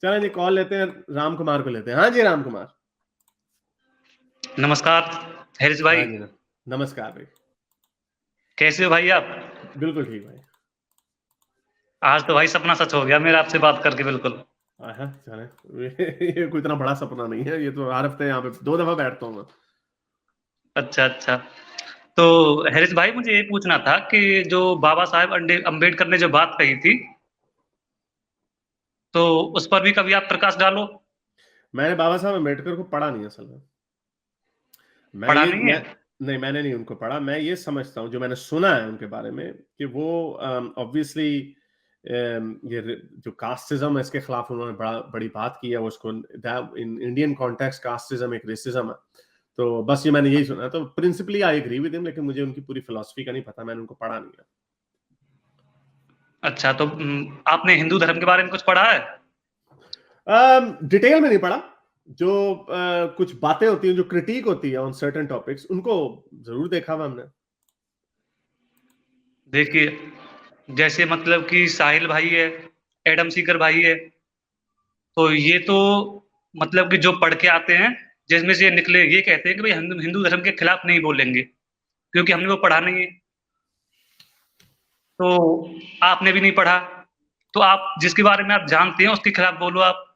चलो जी, कॉल लेते हैं, राम कुमार को लेते हैं। हाँ जी, राम कुमार। नमस्कार हैरिस भाई। हाँ जी, नमस्कार भाई। कैसे हो भाई आप? बिल्कुल ठीक भाई। आज तो भाई सपना सच हो गया मेरा आपसे बात करके, बिल्कुल। चले ये कोई इतना बड़ा सपना नहीं है, ये तो हर हफ्ते यहाँ पे 2 दफा बैठता हूँ मैं। अच्छा अच्छा। तो हैरिस भाई, मुझे ये पूछना था कि जो बाबा साहेब अम्बेडकर ने जो बात कही थी, तो उस पर भी कभी आप प्रकाश डालो। मैंने बाबा साहब अम्बेडकर को पढ़ा नहीं असल में। मैं पढ़ा ये नहीं है? मैं नहीं, मैंने नहीं उनको पढ़ा। मैं ये समझता हूँ, जो मैंने सुना है उनके बारे में, कि वो ऑब्वियसली जो कास्टिज्म है इसके खिलाफ उन्होंने बड़ी बात की है। वो उसको इन इंडियन कॉन्टेक्स्ट कास्टिज्म एक रेसिज्म है। तो बस ये मैंने यही सुना। तो principally I agree with him, लेकिन मुझे उनकी पूरी फिलॉसफी का नहीं पता, मैंने उनको पढ़ा नहीं है। अच्छा, तो आपने हिंदू धर्म के बारे में कुछ पढ़ा है? डिटेल में नहीं पढ़ा। जो कुछ बातें होती हैं, जो क्रिटिक होती है ऑन सर्टेन टॉपिक्स, उनको जरूर देखा हुआ हमने। देखिए, जैसे मतलब कि साहिल भाई है, एडम सीकर भाई है, तो ये तो मतलब कि जो पढ़ के आते हैं, जिसमें से ये निकले, ये कहते हैं कि भाई हम हिंदू धर्म के खिलाफ नहीं बोलेंगे, क्योंकि हमने वो पढ़ा नहीं है। तो आपने भी नहीं पढ़ा, तो आप जिसके बारे में आप जानते हैं उसके खिलाफ बोलो आप।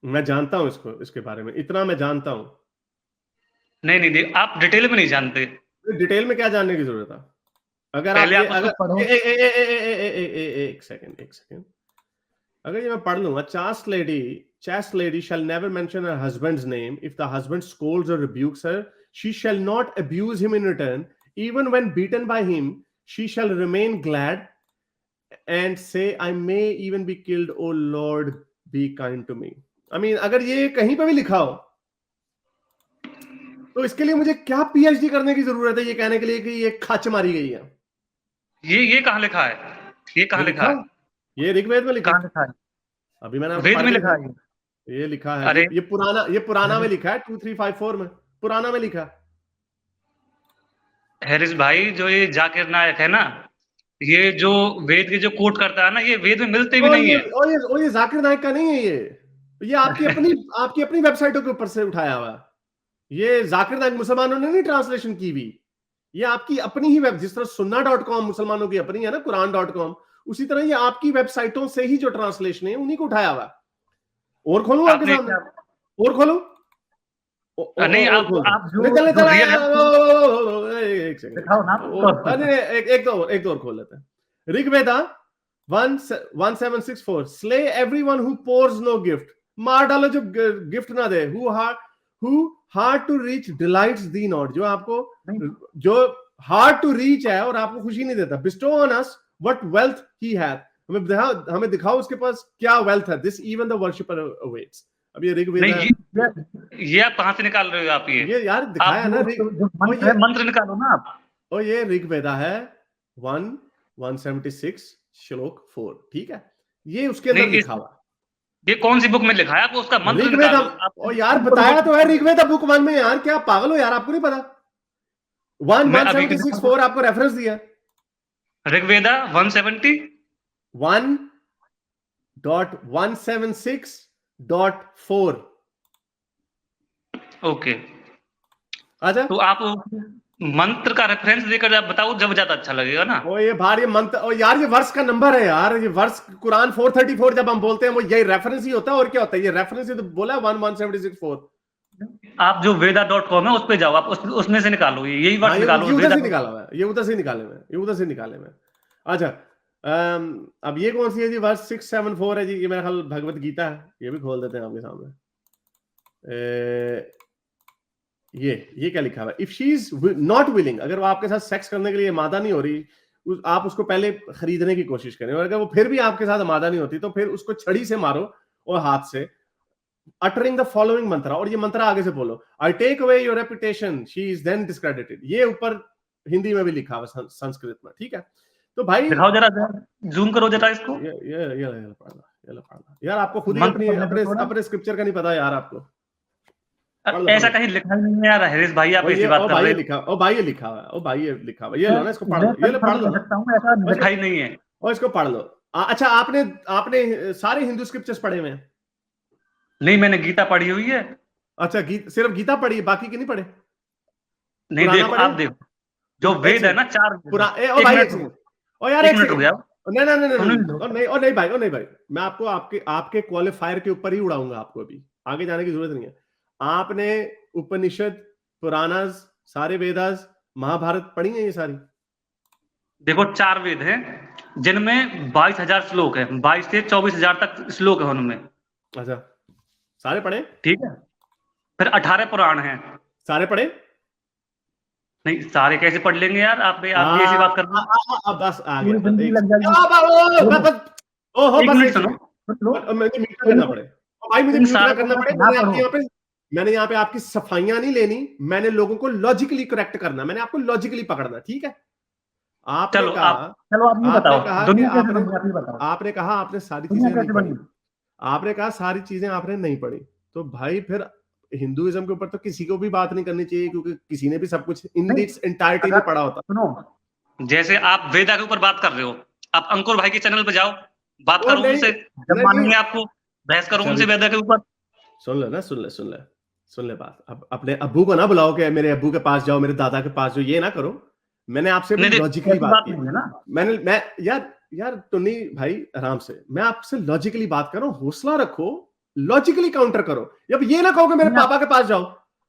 मैं जानता हूं इसके बारे में, इतना मैं जानता हूं। नहीं नहीं आप डिटेल में नहीं जानते। डिटेल में क्या जानने की जरूरत है? अगर आप पहले ये आप उसको अगर पढ़ो। एक सेकंड, एक सेकंड। अगर ये मैं पढ़ लूंगा, chaste lady shall never mention her husband's name. If the husband scolds or rebukes her, she shall not abuse him in return. Even when beaten by him, she shall remain glad and say, I may even be killed, oh Lord, be kind to me. I mean, अगर ये कहीं पे भी लिखा हो, तो इसके लिए मुझे क्या पीएचडी करने की जरूरत है ये कहने के लिए कि ये खच मारी गई है? ये कहाँ लिखा है? ये ये कहाँ लिखा लिखा, है? ये ऋग्वेद में लिखा। कहाँ लिखा है? अभी मैंने आपको वेद पढ़ में के लिखा दिखाया। है? ये लिखा है जी, अरे, ये पुराना में लिखा है, 2354 में पुराना में लिखा है। हैरिस भाई, जो ये जाकिर नायक है ना, ये जो वेद के जो कोट करता है ना, ये वेद में मिलते भी ओ नहीं ये है। ये जाकिर नाइक का नहीं है। ये आपकी अपनी वेबसाइटों के ऊपर से उठाया हुआ है। ये जाकिर नाइक मुसलमानों ने नहीं ट्रांसलेशन की हुई। ये आपकी अपनी ही वेब, जिस तरह sunnah.com मुसलमानों की अपनी है ना, कुरान.com, उसी तरह ये आपकी वेबसाइटों से ही जो ट्रांसलेशन है उन्हीं को उठाया हुआ है। और खोलूं आपके आपने सामने? क्या? और खोलूं? नहीं, और खोल दो। आप जो चले जो चला रियल है उसको एक सेकंड, दिखाओ ना उसको। अरे एक तो और खोल लेते हैं। Rigveda 1764, slay everyone who pours no gift. मार डालो जो गिफ्ट ना दे। Who hard to reach delights thee not, जो हार्ड टू रीच है और आपको खुशी नहीं देता। Bestow on us what wealth he hath, हमें दिखाओ उसके पास क्या वेल्थ है। This even the worshipper awaits. अब ये ऋग्वेद नहीं, है। ये आप कहाँ से निकाल रहे हो आप ये? ये यार आप दिखाया ना जो ओ मंत्र ये है, मंत्र निकालो ना आप। ये ऋग्वेदा है 176 श्लोक 4, ठीक है? ये उसके अंदर नहीं, लिखा हुआ। ये कौन सी बुक में लिखा है? आप उसका मंत्र ऋग्वेद निकालो आप। ओ यार, बताया तो है ऋग्वेदा बुक 1 में। यार क्या पागल हो यार, आपको नहीं पता? मैं अभी के 176 4 आपको रेफरेंस दिया। ऋग्वेदा 170। 1.176.4। ओके, अच्छा, तो आप मंत्र का रेफरेंस देकर आप बताओ, जब ज्यादा अच्छा लगेगा ना। ओ ये भार, ये मंत्र, ओ यार ये वर्ष का नंबर है यार। ये वर्ष कुरान 434 जब हम बोलते हैं, वो यही रेफरेंस ही होता है। और क्या होता है? ये रेफरेंस ही तो बोला है, 1.176.4। आप जो वेदा.com है उस पे जाओ, आप उसमें से निकालो, यही हाँ, वर्ष निकालो ये उधर वेदा। से निकाला हुआ है। ये उधर से निकाले हुए हैं। ये उधर से निकाले हुए हैं। अच्छा, अब ये कौन सी है जी? वर्स 674 है जी। ये मेरा ख्याल भगवत गीता है। ये भी खोल देते हैं आपके सामने। ये क्या लिखा हुआ है? If she is not willing, अगर वो आपके साथ सेक्स करने के लिए मादा नहीं हो रही, आप उसको पहले खरीदने की कोशिश करें। और अगर वो फिर भी आपके साथ मादा नहीं होती, तो फिर उसको छड़ी से मारो और हाथ से, uttering the following mantra। और ये मंत्र आगे से बोलो। I take away your reputation, she is then discredited। ये ऊपर हिंदी में भी लिखा हुआ, संस्कृत में, ठीक है? तो भाई दिखाओ जरा, जूम करो जरा इसको। ये पढ़ना यार। आपको खुद ही मंत्र पढ़ने पे थोड़ा। अपने स्क्रिप्चर का नहीं पता यार आपको। पढ़ लो, पढ़ ऐसा लो। कहीं लिखा ही नहीं है यार हैरिस भाई, आप और ऐसी ये बात ओ कर भाई रहे ये हो। लिखा, ओ भाई ये लिखा हुआ है, ओ भाई ये लिखा हुआ है। ये लो ना, इसको पढ़ मैं लो। ये लो, पढ़ कंफर्म लो कर ना। सकता हूँ, ऐसा और लिखा ही नहीं है। इसको पढ़ लो। अच्छा, आपने आपने सारे हिंदू स्क्रिप्चर्स पढ़े हुए हैं? नहीं, मैंने गीता पढ़ी हुई है। अच्छा, सिर्फ गीता पढ़ी है, बाकी की नहीं पढ़े? नहीं, पुराना देखो पढ़े? आप देखो, जो एक वेद है सेकंड, ना 4 वेद है। ओ 1 भाई एक मिनट सेकंड, रुको, ओ यार 1 एक मिनट रुक सेकंड, जाओ, नहीं नहीं नहीं सुनो ही नहीं, लो। ओ नहीं भाई, ओ नहीं भाई, मैं आपको आपके आपके क्वालिफायर के ऊपर ही उड़ाऊंगा आपको, अभी आगे जाने की जरूरत नहीं है। आपने उपनिषद, पुराणास, सारे वेदास, महाभारत पढ़ी है ये सारी? देखो 4 वेद हैं, जिनमें 22,000 श्लोक है, 22 से 24,000 तक श्लोक है उनमें। अच्छा, सारे पढ़े? ठीक है, फिर 18 पुराण हैं। सारे पढ़े? नहीं, सारे कैसे पढ़ लेंगे यार, आप भी ऐसी बात कर रहे हो। बस आ गया, पूरी बस जिंदगी एक लग जाएगी। ओहो एक बस मिनट एक सुनो, सेकंड, सुन लो, मुझे म्यूट ना इन करना पड़े। भाई मुझे इन म्यूट ना सारों को करना पड़े, मत ना पढ़ो। मैंने यहाँ पे आपकी सफाइयां नहीं लेनी, मैंने लोगों को लॉजिकली करेक्ट करना, मैंने आपको लॉजिकली पकड़ना, ठीक है? आपने चलो कहा, आप ये आपने बताओ, कहा कि दुनिया कैसे आपने बनी, आप ये बताओ, आपने कहा आपने सारी दुनिया चीजें नहीं कैसे पढ़ी, बनी? आपने कहा सारी चीजें आपने नहीं पढ़ी, तो भाई फिर हिंदुइज्म के ऊपर तो किसी को भी बात नहीं करनी चाहिए, क्योंकि किसी ने भी सब कुछ इन नहीं, इट्स एंटायरिटी नहीं अगर पढ़ा होता। सुनो, जैसे आप वेदा के ऊपर बात कर रहे हो, आप अंकुर भाई के चैनल पे जाओ, बात ओ करो नहीं उनसे, जब नहीं नहीं, मानेंगे आपको, बहस करो चल उनसे वेदा के ऊपर। सुन ले ना, सुन ले बात। अब अपने अब्बू को ना बुलाओ कि मेरे अब्बू के पास जाओ, मेरे दादा के पास जाओ, ये ना करो। मैंने आपसे नहीं बड़ी देखो, लॉजिकली ऐसी बात बात की। नहीं है ना। मैं यार टुन्नी भाई आराम से, मैं आपसे लॉजिकली बात कर रहा हूं, हौसला रखो, लॉजिकली काउंटर करो। अब ये ना कहो कि मेरे नहीं, पापा के पास जाओ,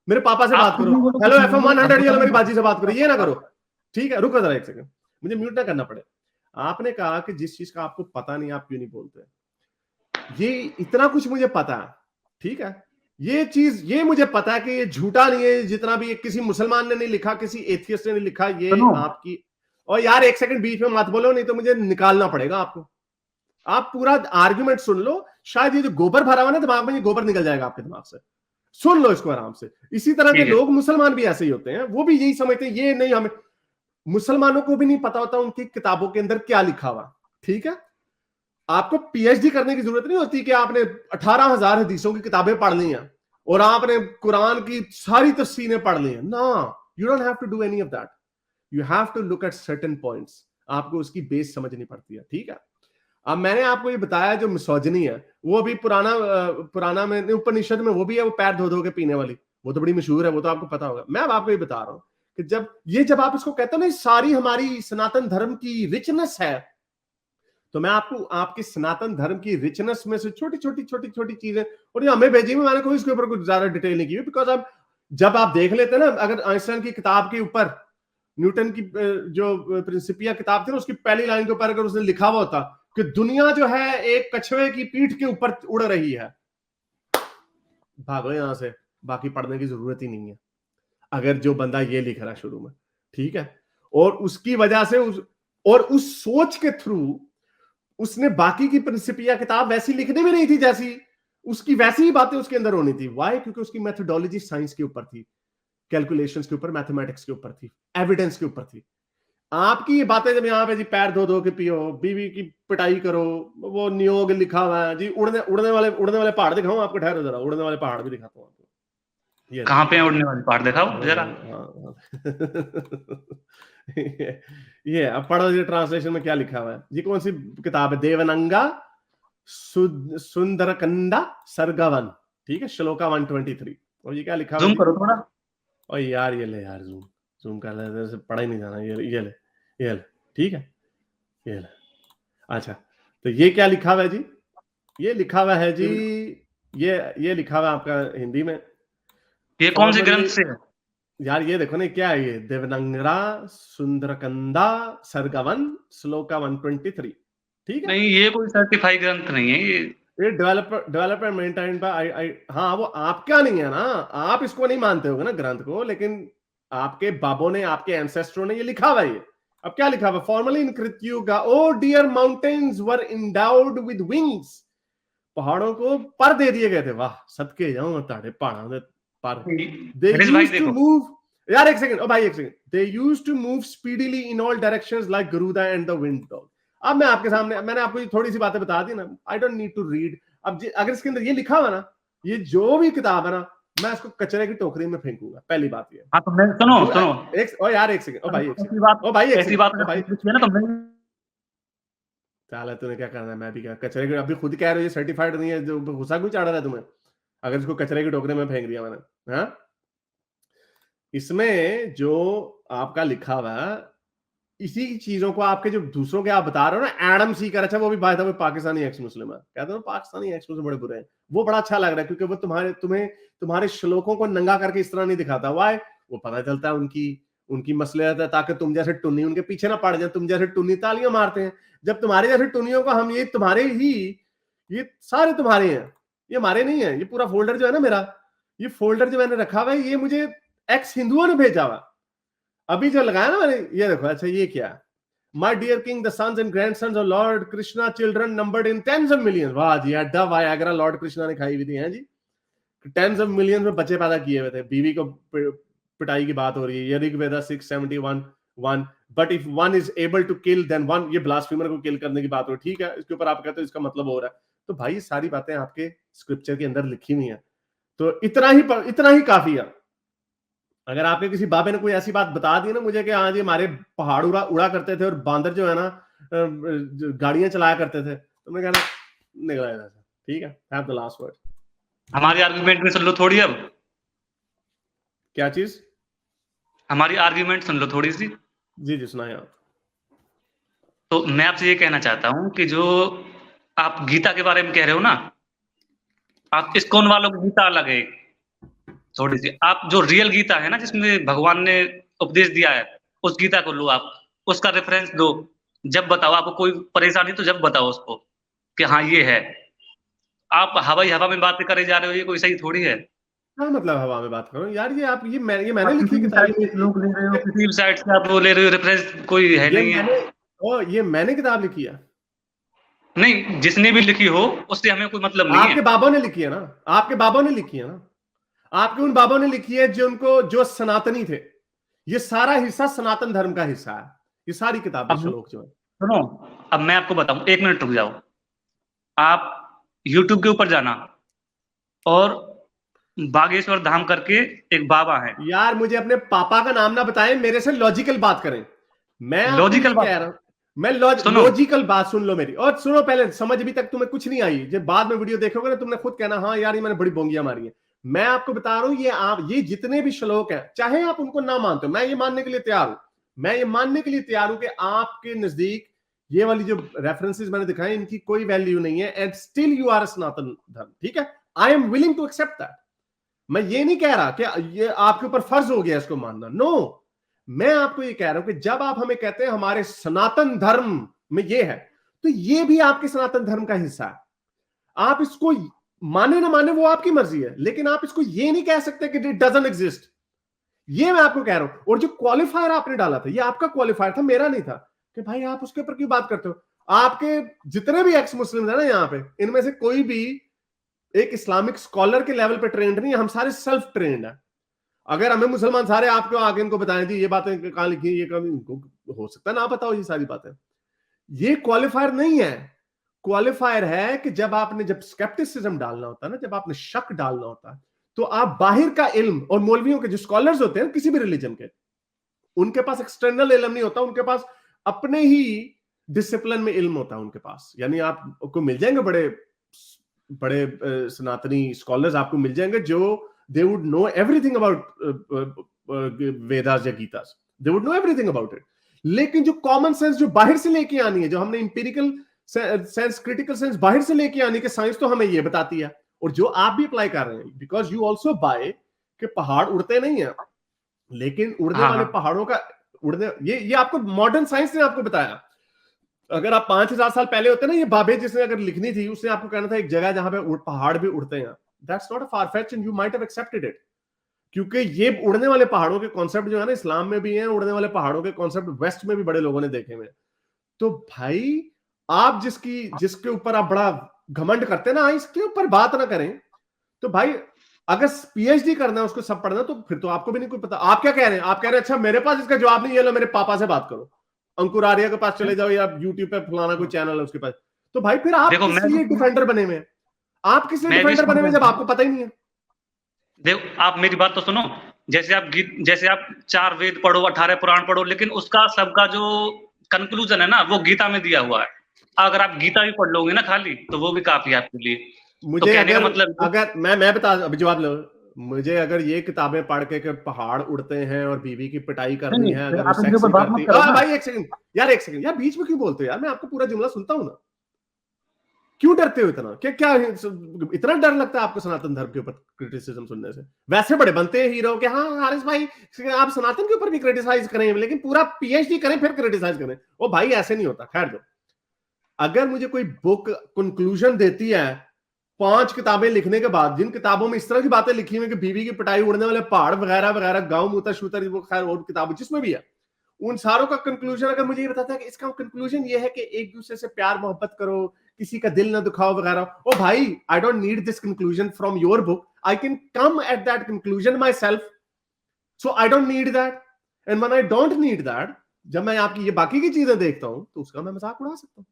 मेरे पापा से बात आप कुछ करो, नहीं बोलो, हेलो कुछ नहीं FM बोलो, अब 100 ये लो मेरी बताओ बाजी से बात करो, ये ना करो। ना। ठीक है, रुको जरा एक सेकंड, मुझे म्यूट ना करना पड़े। आपने कहा कि जिस चीज का आपको पता नहीं आप क्यों नहीं बोलते, ये इतना कुछ मुझे पता है, ठीक है? ये चीज ये मुझे पता है कि ये झूठा नहीं है, जितना भी किसी मुसलमान ने नहीं लिखा, किसी एथियस्ट ने नहीं लिखा, ये सुनो, आपकी। और यार एक सेकंड बीच में मत बोलो, नहीं तो मुझे निकालना पड़ेगा आपको। आप पूरा आर्ग्यूमेंट सुन लो, शायद ये जो गोबर भरा हुआ ना दिमाग में, ये गोबर निकल जाएगा आपके दिमाग से। सुन लो इसको आराम से। इसी तरह के ठीक है, लोग, मुसलमान भी ऐसे ही होते हैं, वो भी यही समझते हैं, ये नहीं हमें, मुसलमानों को भी नहीं पता होता उनकी किताबों के अंदर क्या लिखा हुआ, ठीक है? आपको पीएचडी करने की जरूरत नहीं होती कि आपने 18,000 हदीसों की किताबें पढ़ ली हैं और आपने कुरान की सारी तफसीरें पढ़ ली हैं ना। You don't have to do any of that, you have to look at certain points, आपको उसकी बेस समझनी पड़ती है, ठीक है? अब मैंने आपको ये बताया जो मिसोजिनी है, वो भी पुराना में, उपनिषद में वो भी है, वो पैर धो धो के पीने वाली, वो तो बड़ी मशहूर है, वो तो आपको पता होगा। मैं अब आपको ये बता रहा हूं कि जब आप इसको कहते हो ना, सारी हमारी सनातन धर्म की रिचनेस है, तो मैं आपको आपकी सनातन धर्म की रिचनेस में से छोटी छोटी चीजें, और ये हमें भेजी, मैंने कोई इसके ऊपर कुछ ज्यादा डिटेल नहीं की, बिकॉज अब जब आप देख लेते हैं ना, अगर आइंस्टाइन की किताब के ऊपर, न्यूटन की जो प्रिंसिपिया किताब थी ना, उसकी पहली लाइन के ऊपर अगर उसने लिखा हुआ होता कि दुनिया जो है एक कछुए की पीठ के ऊपर उड़ रही है, भागो यहां से, बाकी पढ़ने की जरूरत ही नहीं है, अगर जो बंदा ये लिख रहा है शुरू में, ठीक है? और उसकी वजह से उस सोच के थ्रू उसने बाकी की प्रिंसिपिया किताब वैसी लिखनी भी नहीं थी जैसी उसकी, वैसी ही बातें उसके अंदर होनी थी। वाई? क्योंकि उसकी मेथोडोलॉजी साइंस के ऊपर थी, कैलकुलेशंस के ऊपर, मैथमेटिक्स के ऊपर थी, एविडेंस के ऊपर थी। आपकी ये बातें जब यहाँ पे जी पैर धो धो के पियो, बीवी की पिटाई करो, वो नियोग लिखा हुआ है जी, उड़ने वाले पहाड़ दिखाऊं आपको? ठहरो जरा, उड़ने वाले पहाड़ भी दिखाता हूँ आपको। ये कहाँ पे है उड़ने वाली पहाड़, दिखाओ जरा। ये अब पढ़ो, ये ट्रांसलेशन में क्या लिखा हुआ है जी? कौन सी किताब है? देवनंगा सुंदरकंडा सर्गवन, ठीक है, श्लोका 123। और ये क्या लिखा हुआ जूम है करो थोड़ा। और यार ये ले यार, जूम कर ले, से पढ़ा ही नहीं जाना, ये ले, ठीक है, ये ले। अच्छा, तो ये क्या लिखा हुआ है जी? ये लिखा हुआ है जी, ये लिखा हुआ है आपका हिंदी में। ये कौन से ग्रंथ से है? यार ये देखो ना, क्या है ये? देवनंगरा सुंदरकंदा सर्गवन श्लोका 123, ठीक है? नहीं, ये कोई सर्टिफाई ग्रंथ नहीं है ये डेवलपर मेंटेन पर हाँ, वो आपका नहीं है ना, आप इसको नहीं मानते होगे ना ग्रंथ को, लेकिन आपके बाबों ने, आपके एंसेस्टरों ने ये लिखा हुआ है। अब क्या लिखा हुआ? Formerly in Kritayuga, O dear mountains were endowed with wings, पहाड़ों को पर दे दिए गए थे। वाह, सदके जाऊं ताड़े पहाड़ों दे पर। They हरीश भाई used to देखो, move, यार एक सेकंड, ओ भाई एक second, they used to move speedily in all directions like Garuda and the wind dog। अब मैं आपके सामने, मैंने आपको थोड़ी सी बातें बता दी ना, I don't need to read. अब अगर इसके अंदर ये लिखा हुआ ना, ये जो भी किताब है ना, मैं इसको कचरे की टोकरी में फेंकूंगा, पहली बात ये। हाँ तो मैं सुनो, एक, ओ यार एक सेकंड, ओ भाई एक ऐसी सेकंड, बात ओ भाई एक ऐसी सेकंड, बात ओ भाई अगर कुछ है ना तो मैं साला तूने क्या करना है, मैं भी क्या कचरे के, अभी खुद कह रहे हो ये सर्टिफाइड नहीं है, जो गुस्सा क्यों चढ़ रहा है तुम्हें अगर इसको कचरे के टोकरे में फेंक दिया मैंने? हाँ, इसमें जो आपका लिखा हुआ है, इसी चीजों को आपके जो दूसरों के आप बता रहे हो ना, एडम सीकर, अच्छा वो भी by the way Pakistani x मुस्लिम है, कहते हो पाकिस्तानी एक्स मुस्लिम बड़े बुरे हैं, वो बड़ा अच्छा लग रहा है क्योंकि वो तुम्हारे श्लोकों को नंगा करके इस तरह नहीं दिखाता। वाई? वो पता चलता है उनकी मसलियत है ताकि तुम जैसे टुन्नी उनके पीछे ना पड़ जाए, तुम जैसे टुन्नी तालियां मारते हैं। जब तुम्हारे जैसे टुन्नियों को हम, ये सारे तुम्हारे हैं, ये हमारे नहीं है। ये पूरा फोल्डर जो है ना मेरा, ये फोल्डर जो मैंने रखा हुआ है, ये मुझे एक्स हिंदुओं ने भेजा हुआ। अभी जो लगाया ना मैंने, ये देखो, अच्छा ये क्या, My dear king, the sons and grandsons of Lord Krishna, children numbered in tens of millions. वाह जी, अड्डा वायाग्रा लॉर्ड कृष्णा ने खाई हुई थी, हैं जी, टेंस ऑफ मिलियंस में बच्चे पैदा किए हुए थे। बीवी को पिटाई की बात हो रही है, Rigveda 671:1, but if one is able to kill then one, ये ब्लास्फेमर को किल करने की बात हो, ठीक है, इसके ऊपर आप कहते हो इसका मतलब हो रहा है। तो भाई ये सारी बातें आपके स्क्रिप्चर के अंदर लिखी हुई हैं, तो इतना ही काफी है। अगर आपके किसी बाबे ने कोई ऐसी बात बता दी ना मुझे कि हाँ जी हमारे पहाड़ उड़ा करते थे और बांदर जो है ना गाड़ियां चलाया करते थे, तो मैं कहना निकला है, ठीक है, हैव द लास्ट वर्ड। हमारी आर्ग्यूमेंट में सुन लो थोड़ी, अब क्या चीज? हमारी आर्ग्यूमेंट सुन लो थोड़ी सी। जी सुनाए आप। तो मैं आपसे ये कहना चाहता हूं कि जो आप गीता के बारे में कह रहे हो ना, आप इस्कॉन वालों की गीता अलग है थोड़ी सी। आप जो रियल गीता है ना, जिसमें भगवान ने उपदेश दिया है, उस गीता को लो, आप उसका रेफरेंस दो। जब बताओ आपको कोई परेशानी, तो जब बताओ उसको कि हाँ ये है। आप हवा में बातें करे जा रहे हो, ये कोई सही थोड़ी है। क्या मतलब हवा में बात करो यार? ये आप मैंने आप लिखी किसी भी किताब, साइड से लोग ले रहे हो, किसी भी साइड से आप वो ले रहे हो, रेफरेंस कोई है नहीं है। ये मैंने किताब लिखी है। नहीं, जिसने भी लिखी हो उससे हमें कोई मतलब नहीं है। आपके बाबों ने लिखी है ना, आपके बाबों ने लिखी है ना, आपके उन बाबों ने लिखी है जो सनातनी थे। ये सारा हिस्सा सनातन धर्म का हिस्सा है, ये सारी किताबें, श्लोक जो है। सुनो, अब मैं आपको बताऊं, 1 मिनट रुक जाओ। आप YouTube के ऊपर जाना, और बागेश्वर धाम करके एक बाबा है। यार मुझे अपने पापा का नाम ना बताएं, मेरे से लॉजिकल बात करें। मैं लॉजिकल कह रहा हूं, मैं लॉजिकल बात सुन लो मेरी, और सुनो पहले, समझ अभी तक तुम्हें कुछ नहीं आई, जब बाद में वीडियो देखोगे ना तुमने खुद कहना हाँ यार ये मैंने बड़ी बोंगियां मारी है। मैं आपको बता रहा हूं, ये जितने भी श्लोक हैं, चाहे आप उनको ना मानते हो, मैं ये मानने के लिए तैयार हूं, कि आपके नजदीक ये वाली जो रेफरेंसेस मैंने दिखाए, इनकी कोई वैल्यू नहीं है, and still you are Sanatan Dharma, ठीक है। I am willing to accept that. मैं ये नहीं कह रहा कि ये आपके ऊपर फर्ज हो गया इसको मानना, नो। मैं आपको ये कह रहा हूं कि जब आप हमें कहते हैं हमारे सनातन धर्म में ये है, तो ये भी आपके सनातन धर्म का हिस्सा है। आप इसको माने ना माने वो आपकी मर्जी है, लेकिन आप इसको ये नहीं कह सकते कि इट डजंट एग्जिस्ट। ये मैं आपको कह रहा हूं। और जो क्वालिफायर आपने डाला था, ये आपका क्वालिफायर था, मेरा नहीं था, कि भाई आप उसके ऊपर क्यों बात करते हो। आपके जितने भी एक्स मुस्लिम है ना यहाँ पे, इनमें से कोई भी एक इस्लामिक स्कॉलर के लेवल पे ट्रेंड नहीं है, हम सारे सेल्फ ट्रेंड है। अगर हमें मुसलमान सारे आपको आगे इनको बताएं थी ये बातें कहां लिखी, ये कभी हो सकता है ना बताओ ये सारी बातें। ये क्वालिफायर नहीं है। क्वालिफायर है कि जब स्केप्टिसिज्म डालना होता है ना, जब आपने शक डालना होता है, तो आप बाहर का इल्म, और मौलवियों के जो स्कॉलर्स होते हैं किसी भी रिलीजन के, उनके पास एक्सटर्नल इल्म नहीं होता, उनके पास अपने ही डिसिप्लिन में इल्म होता है उनके पास। यानी आपको मिल जाएंगे बड़े सनातनी स्कॉलर्स आपको मिल जाएंगे जो they would know everything about Vedas या गीतास, they would know everything about it। लेकिन जो कॉमन सेंस जो बाहर से लेके आनी है, जो हमने इंपेरिकल सेंस, क्रिटिकल सेंस बाहर से लेके आनी, कि साइंस तो हमें ये बताती है, और जो आप भी अप्लाई कर रहे हैं, बिकॉज यू ऑल्सो बाय कि पहाड़ उड़ते नहीं है, लेकिन उड़ने वाले पहाड़ों का ये आपको मॉडर्न साइंस ने आपको बताया। अगर आप 5000 साल पहले होते ना, ये बाबे जिसने अगर लिखनी थी, उसने आपको कहना था एक जगह जहां पे पहाड़ भी उड़ते हैं। That's not a far-fetched and you might have accepted it। क्योंकि ये उड़ने वाले पहाड़ों के कॉन्सेप्ट जो है ना, इस्लाम में भी हैं, उड़ने वाले पहाड़ों के कॉन्सेप्ट वेस्ट में भी बड़े लोगों ने देखे हुए। तो भाई आप जिसके ऊपर आप बड़ा घमंड करते हैं ना, इसके ऊपर बात ना करें। तो भाई अगर पीएचडी करना है, उसको सब पढ़ना, तो फिर तो आपको भी नहीं कोई पता। आप क्या कह रहे हैं? आप कह रहे हैं अच्छा मेरे पास इसका जवाब नहीं है, लो मेरे पापा से बात करो, अंकुर आर्या के पास चले जाओ, या यूट्यूब पे फलाना कोई चैनल है उसके पास। तो भाई फिर आप किस लिए डिफेंडर बने हुए हैं? आप किस लिए डिफेंडर बने हुए जब आपको पता ही नहीं है? देखो आप मेरी बात तो सुनो। जैसे आप 4 वेद पढ़ो, 18 पुराण पढ़ो, लेकिन उसका सबका जो कंक्लूजन है ना, वो गीता में दिया हुआ है। अगर आप गीता भी पढ़ लोगे ना खाली, तो वो भी काफी है आपके लिए। तो मुझे कहने का अगर मतलब अगर मैं बता, अभी जवाब लो। मुझे अगर ये किताबें पढ़ के पहाड़ उड़ते हैं और बीवी की पिटाई नहीं करनी नहीं, है, फिर अगर वो आप इनके सेक्स ऊपर नहीं बात मत करती, करो ना। भाई एक सेकंड यार, एक सेकंड यार, बीच में क्यों बोलते हो यार? मैं आपका पूरा जुमला सुनता हूं ना। क्यों डरते हो इतना? क्या क्या इतना डर लगता है आपको सनातन धर्म के ऊपर क्रिटिसिज्म सुनने से? वैसे बड़े बनते हैं हीरो के, हाँ हारिस भाई आप सनातन के ऊपर भी क्रिटिसाइज करें, लेकिन पूरा पीएचडी करें फिर क्रिटिसाइज करें। ओ भाई ऐसे नहीं होता। खैर दो। अगर मुझे कोई बुक कंक्लूजन देती है 5 किताबें लिखने के बाद, जिन किताबों में इस तरह की बातें लिखी हुई कि बीवी की पिटाई, उड़ने वाले पहाड़ वगैरह वगैरह, गांव मूतर शूतर, वो खैर और किताबें जिसमें भी है, उन सारों का कंक्लूजन अगर मुझे ये बताता है कि इसका कंक्लूजन ये है कि एक दूसरे से प्यार मोहब्बत करो, किसी का दिल ना दुखाओ वगैरह, ओ भाई आई don't need this conclusion from your book, I can come at that conclusion my self, so I don't need that. And when I don't need that, जब मैं आपकी ये बाकी की चीजें देखता हूं तो उसका मैं मजाक उड़ा सकता हूं।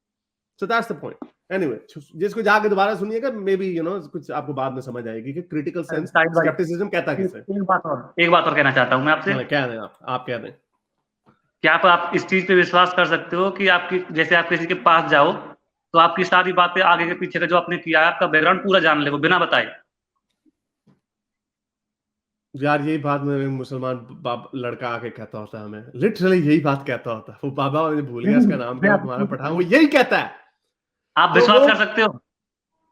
So that's the point. Anyway, जिसको जाके दोबारा सुनिएगा, मे बी कुछ आपको बाद में समझ आएगी कि क्रिटिकल सेंस साहिल भाई, स्केप्टिसिज्म कहता किसे। एक बात और कहना चाहता हूँ मैं आपसे। हाँ, क्या दें आप कह दें। क्या आप इस चीज पे विश्वास कर सकते हो कि आपकी, जैसे आप किसी के पास जाओ तो आपकी सारी बातें आगे के पीछे का जो आपने किया है, आपका बैकग्राउंड पूरा जान ले वो बिना बताए? यार यही बात मेरे मुसलमान बाप लड़का आके कहता होता है, हमें लिटरली यही बात कहता होता है वो। बाबा मुझे भूल गया नहीं, इसका नाम मैं क्या, वो आपसे तुम्हारा पूछ रहा पठान, वो हूँ, यही कहता है। आप तो विश्वास वो कर सकते हो?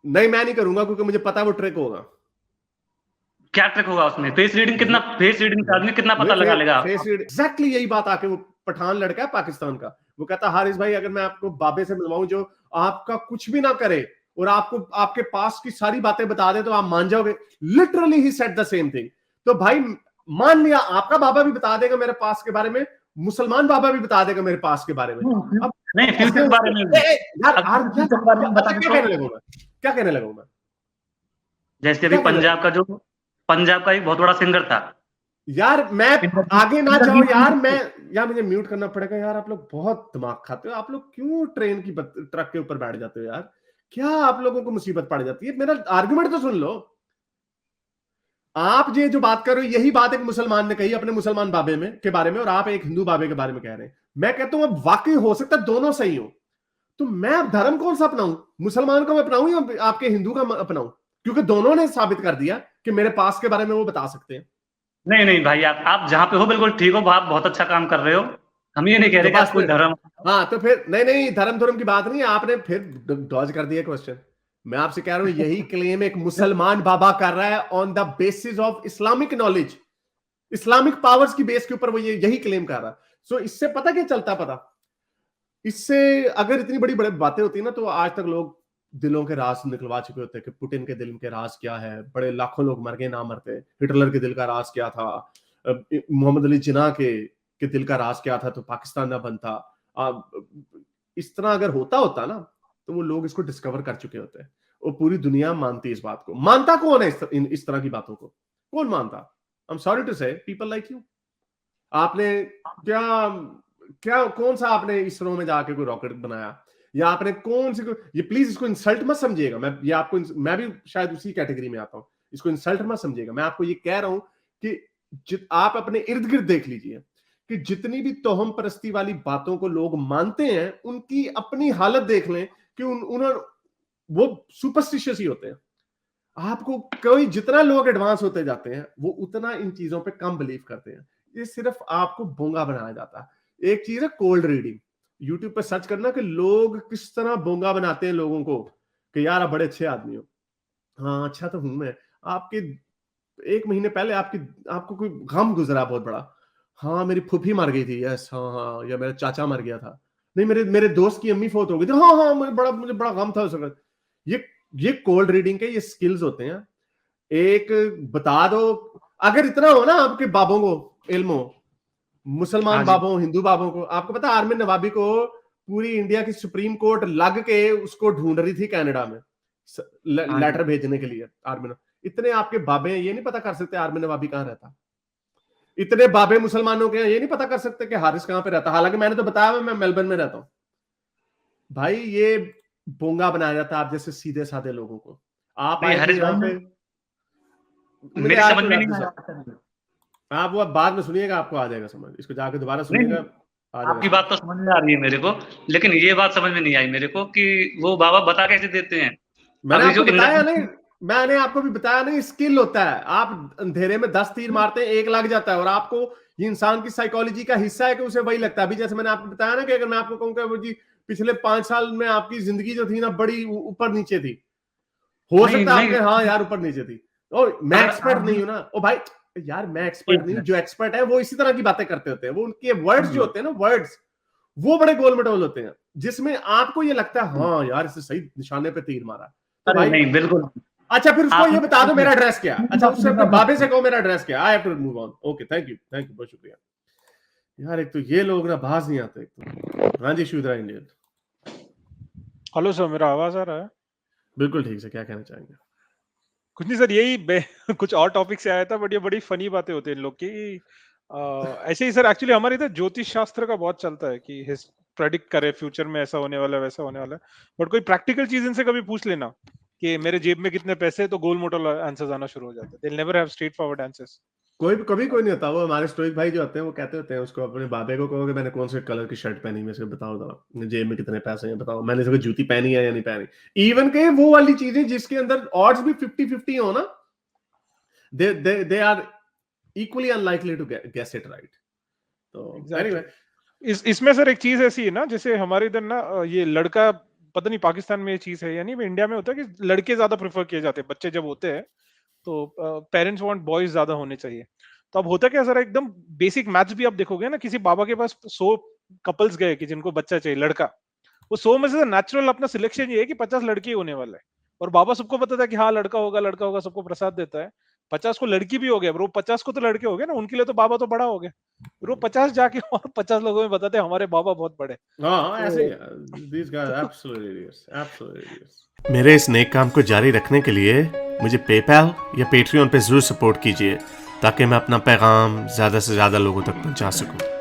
नहीं, मैं नहीं करूंगा क्योंकि मुझे पता है वो ट्रिक होगा। क्या ट्रिक होगा उसमें? फेस रीडिंग, कितना वो फेस रीडिंग से आदमी कितना नहीं, पता लगा लेगा? फेस रीड एग्जैक्टली यही बात आके, वो पठान लड़का है पाकिस्तान का, वो कहता हारिस भाई अगर मैं आपको बाबे से मिलवाऊं जो आपका कुछ भी ना करे और आपको आपके पास की सारी बातें बता दे तो आप मान जाओगे। Literally he said the same thing. तो भाई मान लिया आपका बाबा भी बता देगा मेरे पास के बारे में, मुसलमान बाबा भी बता देगा मेरे पास के बारे में। अब नहीं, फ्यूचर के बारे में भी। यार अगर यार फ्यूचर के बारे में बता अच्छा दे क्या तो, कहने लगूं मैं? क्या कहने लगूं मैं? जैसे अभी क्या कहने लगूं? पंजाब का एक बहुत बड़ा सिंगर था। यार मैं आगे ना जाओ इंद्रजीत यार, मैं सिंह। यार मुझे म्यूट करना पड़ेगा यार। आप लोग बहुत दिमाग खाते हो। आप लोग क्यों ट्रेन की ट्रक के ऊपर बैठ जाते हो यार? क्या आप लोगों को मुसीबत पड़ जाती है? मेरा आर्गुमेंट तो सुन लो। आप ये जो बात कर रहे हो यही बात एक मुसलमान ने कही अपने मुसलमान बाबे में के बारे में, और आप एक हिंदू बाबे के बारे में कह रहे हैं। मैं कहता हूं अब वाकई हो सकता है दोनों सही हो, तो मैं अब धर्म कौन सा अपनाऊं? मुसलमान का मैं अपनाऊं या आपके हिंदू का अपनाऊं? क्योंकि दोनों ने साबित कर दिया कि मेरे पास के बारे में वो बता सकते हैं। नहीं नहीं भाई, आप जहाँ पे हो बिल्कुल ठीक हो, आप बहुत अच्छा काम कर रहे हो। हम ये नहीं कह तो रहे कि बस आप कोई फिर, धर्म। हाँ तो फिर नहीं नहीं, धर्म धर्म की बात नहीं है। आपने फिर डॉज कर दिया क्वेश्चन। मैं आपसे कह रहा हूं यही क्लेम एक मुसलमान बाबा कर रहा है on the basis of Islamic knowledge, Islamic powers की बेस के ऊपर वो यही क्लेम कर रहा है। सो इससे पता क्या चलता है? पता इससे, अगर इतनी बड़ी बड़ी बातें होती ना तो आज तक लोग दिलों के राज निकलवा चुके होते कि पुतिन के दिल के राज क्या है, बड़े लाखों लोग मर गए ना मरते, हिटलर के दिल का राज क्या था, मोहम्मद अली जिन्ना के दिल का राज क्या था तो पाकिस्तान ना बनता। इस तरह अगर होता होता ना तो वो लोग इसको डिस्कवर कर चुके होते हैं। और पूरी दुनिया मानती है इस बात को। मानता कौन है इस तरह की बातों को? कौन मानता? आई एम सॉरी टू से पीपल लाइक यू। आपने क्या क्या कौन सा आपने इसरो में जाके कोई रॉकेट बनाया, या आपने कौन सी ये प्लीज इसको इंसल्ट मत समझिएगा। मैं ये आपको मैं भी शायद उसी कैटेगरी में आता हूं। इसको इंसल्ट मत समझिएगा। मैं आपको ये कह रहा हूं कि आप अपने इर्द गिर्द देख लीजिए कि जितनी भी तोहम परस्ती वाली बातों को लोग मानते हैं उनकी अपनी हालत देख लें कि उन्होंने वो सुपरस्टिशियस ही होते हैं। आपको कोई जितना लोग एडवांस होते जाते हैं वो उतना इन चीजों पे कम बिलीव करते हैं। ये सिर्फ आपको बोंगा बनाया जाता है। एक चीज है कोल्ड रीडिंग। यूट्यूब पे सर्च करना कि लोग किस तरह बोंगा बनाते हैं लोगों को कि यार आप बड़े अच्छे आदमी हो। हाँ अच्छा तो हूं मैं। आपके 1 महीने पहले आपको कोई गम गुजरा बहुत बड़ा। हाँ मेरी फूफी मर गई थी, यस हाँ हाँ, या मेरा चाचा मर गया था, नहीं मेरे मेरे दोस्त की अम्मी फौत हो गई थी, हाँ हाँ मुझे बड़ा गम था उस वक्त। ये ये कोल्ड रीडिंग के ये स्किल्स होते हैं। एक बता दो, अगर इतना हो ना आपके बाबों को इल्म हो, हाँ मुसलमान जी। बाबों हिंदू बाबों को, आपको पता है आर्मिन नवाबी को पूरी इंडिया की सुप्रीम कोर्ट लग के उसको ढूंढ रही थी कनाडा में हाँ जी। लेटर भेजने के लिए। आर्मिन इतने आपके बाबे हैं, ये नहीं पता कर सकते आर्मिन नवाबी कहां रहता। इतने बाबे मुसलमानों के हैं, ये नहीं पता कर सकते कि हारिस कहां पे रहता। हालांकि मैंने तो बताया मैं मेलबर्न में रहता हूं। भाई ये बोंगा बनाया जाता है आप जैसे सीधे साधे लोगों को। आप नहीं आए थे हरीश भाई, यहाँ पे, मुझे मेरी आज समझ तो में रहते नहीं सर। आया। आप वो बाद में सुनिएगा, आपको आ जाएगा समझ। इसको जाके दोबारा नहीं सुनिएगा। नहीं, आज आपकी वैसे बात तो समझ में आ रही है मेरे को, लेकिन ये बात समझ में नहीं आई मेरे को कि वो बाबा बता कैसे देते हैं? मैंने अभी आपको जो बताया नहीं, इंद्रधनुष मैंने आपको भी बताया नहीं, स्किल होता है। आप अंधेरे में 10 तीर मारते हैं, एक लग जाता है, और आपको ये इंसान की साइकोलॉजी का हिस्सा है कि उसे वही लगता है। अभी जैसे मैंने आपको बताया ना कि अगर मैं आपको कहूँ वो जी पिछले 5 साल में आपकी जिंदगी जो थी ना बड़ी ऊपर नीचे थी, हो नहीं, सकता है आपके हाँ नहीं, यार ऊपर नीचे थी। और मैं अगर एक्सपर्ट आप नहीं भी हूं ना ओ भाई, यार मैं एक्सपर्ट एक नहीं हूं, मिनट जो एक्सपर्ट है वो इसी तरह की बातें करते होते हैं। वो उनके वर्ड्स जो हुँ, होते हैं ना, वर्ड्स वो बड़े गोल मटोल होते हैं, जिसमें आपको ये लगता है हुँ। हाँ यार इसने सही निशाने पे तीर मारा। तो अरे भाई नहीं, बिल्कुल नहीं। अच्छा फिर उसको ये बता आपने दो एक मेरा मिनट, एड्रेस क्या है। मेरी अच्छा बात उससे सुनिए, अपने मेरी बात बाबे से सुनिए। कहो मेरा एड्रेस क्या है। I have to move on. Okay thank you बहुत शुक्रिया। यार एक तो ये लोग ना बाज नहीं आते एक तो। हाँ जी शुद्रा इंडियन। हेलो सर, मेरा आवाज आ रहा है? बिल्कुल ठीक से, क्या कहना चाहेंगे? कुछ नहीं सर, यही कुछ और टॉपिक से आया था, बट ये बड़ी फनी बातें होती है इन लोग की। ऐसे ही सर, एक्चुअली हमारे इधर ज्योतिष शास्त्र का बहुत चलता है कि प्रेडिक्ट करे फ्यूचर में ऐसा होने वाला है वैसा होने वाला है। बट कोई प्रैक्टिकल चीज इनसे कभी पूछ लेना कि मेरे जेब में कितने पैसे हैं, तो गोल मोटल आंसर्स आना शुरू हो जाते हैं। They never have straight forward answers. कोई कभी कोई नहीं होता। वो हमारे स्टोइक भाई जो होते हैं वो कहते होते हैं उसको, अपने बाबे को कहो कि मैंने कौन से कलर की शर्ट पहनी, मेरे से बताओ जरा, जेब में कितने पैसे हैं बताओ, मैंने इसको जूती पहनी है या नहीं पहनी। इवन के वो वाली चीजें जिसके अंदर ऑड्स भी 50-50 हो ना, they are equally unlikely to guess it right. तो एग्जैक्टली। एनीवे इसमें सर एक चीज ऐसी है ना, जैसे हमारे इधर ना ये लड़का, पता नहीं पाकिस्तान में ये चीज है या नहीं, इंडिया में होता है कि लड़के ज्यादा प्रेफर किए जाते हैं बच्चे जब होते हैं, तो पेरेंट्स वांट बॉयज ज्यादा होने चाहिए। तो अब होता क्या सर, एकदम बेसिक मैथ्स भी आप देखोगे ना, किसी बाबा के पास 100 कपल्स गए कि जिनको बच्चा चाहिए लड़का, वो 100 में से नेचुरल अपना सिलेक्शन ये है कि 50 लड़के ही होने वाला है। और बाबा सबको पता था कि हाँ लड़का होगा लड़का होगा, सबको प्रसाद देता है। 50 को लड़की भी हो गया, वो 50 को तो लड़के हो गए ना, उनके लिए तो बाबा तो बड़ा हो गया। फिर वो 50 जाके और 50 लोगों में बताते हैं हमारे बाबा बहुत बड़े। हाँ ऐसे ही तो, है। These guys are तो absolutely idiots, absolutely idiots। मेरे इस नेक काम को जारी रखने के लिए मुझे पेपैल या पेट्रियन पे जरूर सपोर्ट कीजिए, ताकि मैं अपना पैगाम ज्यादा से ज्यादा लोगों तक पहुंचा सकूं।